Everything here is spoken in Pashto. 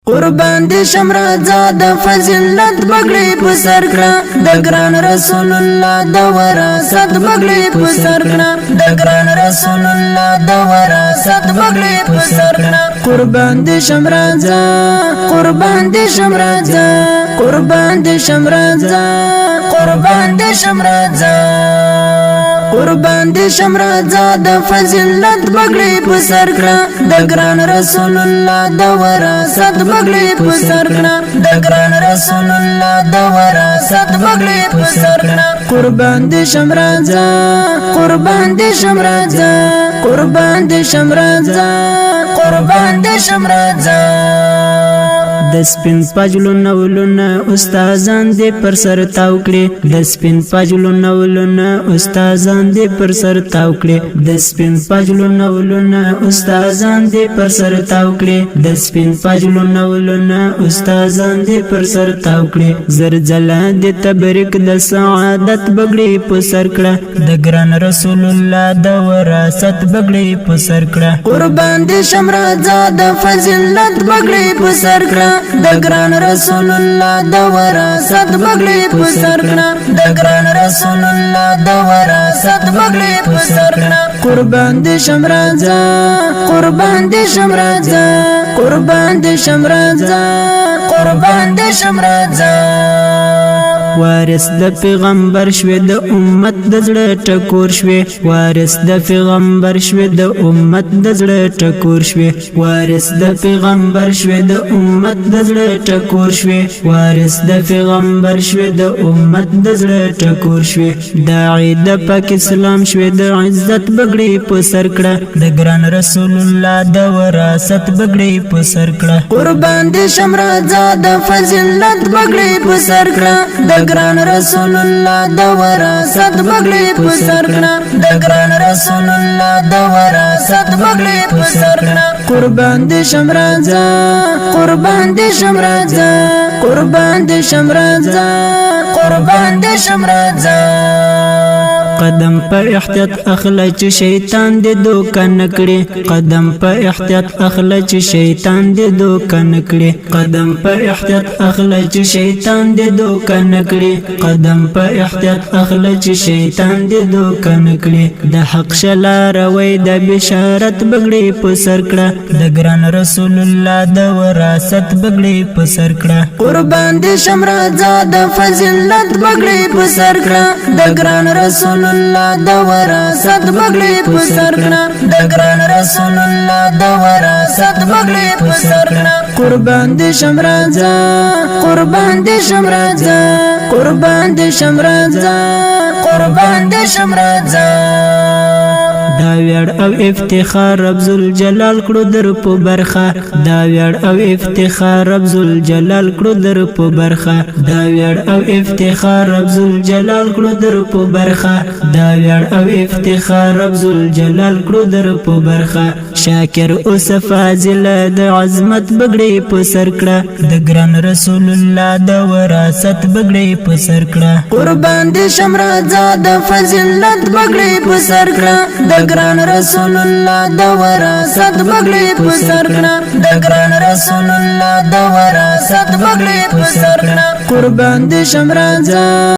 قربان دي شمرازا د فضیلت بغړې په سر کړه د ګران رسول الله د وراثت بغړې په سر کړه د ګران رسول الله د وراثت بغړې په سر کړه قربان دي شمرازا قربان دي شمرازا قربان دي شمرازا قربان دي شمرازا قربان دي شمرازا د فضیلت بغړې په سر کړه د ګران رسول الله د وراثت بغړې په سر کړه د ګران رسول الله د وراثت بغړې په سر کړه قربان دي شمرازا قربان دي شمرازا قربان دي شمرازا قربان دي شمرازا د سپین پاجلو نولونه استادان دې پر سر تاو کړي د سپین پاجلو نولونه استادان دې پر سر تاو کړي د سپین پاجلو نولونه استادان دې پر سر تاو کړي د سپین پاجلو نولونه استادان دې پر سر تاو کړي زرزله دې تبریک د سعادت بغړې په سر کړه د ګران رسول الله د وراثت بغړې په سر کړه قربان دي شمرازا د فضیلت بغړې په سر کړه د ګران رسول الله د وراثت بغړې په سر کړه د ګران رسول الله د وراثت بغړې په سر کړه قربان دي شمرازا قربان دي شمرازا قربان دي شمرازا قربان دي شمرازا وارث د پیغمبر شوی د امت د زړه ټکور شوی وارث د پیغمبر شوی د امت د زړه ټکور شوی وارث د پیغمبر شوی د امت د زړه ټکور شوی وارث د پیغمبر شوی د امت د زړه ټکور شوی داعی د پاک اسلام شوی د عزت بغړې په سر کړه د ګران رسول الله د وراثت بغړې په سر کړه قربان دي شمرازا د فضیلت بغړې په سر کړه د ګران رسول الله د وراثت بغړې په سر کړه د ګران رسول الله د وراثت بغړې په سر کړه قربان دي شمرازا قربان دي شمرازا قربان دي شمرازا قربان دي شمرازا قدم په احتیاط اخله چې شیطان دې دوکه نکړي قدم په احتیاط اخله چې شیطان دې دوکه نکړي قدم په احتیاط اخله چې شیطان دې دوکه نکړي قدم په احتیاط اخله چې شیطان دې دوکه نکړي د حق شلاروي د بشارت بغړې په سر کړه د ګران رسول الله د وراثت بغړې په سر کړه قربان دي شمرازا د فضیلت بغړې په سر کړه د ګران رسول الله د وراثت بغړې په سر کړه د ګران رسول الله د وراثت بغړې په سر کړه قربان دي شمرازا قربان دي شمرازا قربان دي شمرازا قربان دي شمرازا دا ویړ او افتخار رب ذوالجلال کړو در په برخه دا ویړ او افتخار رب ذوالجلال کړو در په برخه دا ویړ او افتخار رب ذوالجلال کړو در په برخه دا ویړ او افتخار رب ذوالجلال کړو در په برخه شاکر اوس فاضل د عظمت بغړې په سر کړه د ګران رسول الله د وراثت بغړې په سر کړه قربان دي شمرازا د فضیلت بغړې په سر کړه د ګران رسول الله د وراثت بغړې په سر کړه د ګران رسول الله د وراثت بغړې په سر کړه قربان دي شمرازا